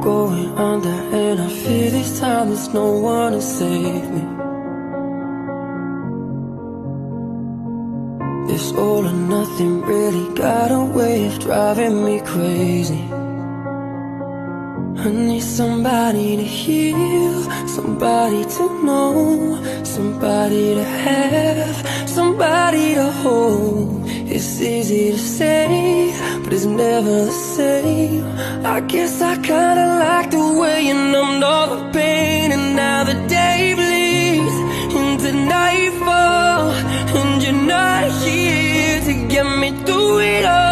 going under, and I fear this time there's no one to save me. This all or nothing really got a way of driving me crazy. I need somebody to heal, somebody to know, somebody to have, somebody to hold. It's easy to say, but it's never the same. I guess I kinda like the way you numbed all the pain, and now the day bleeds into nightfall, and you're not here to get me through it all.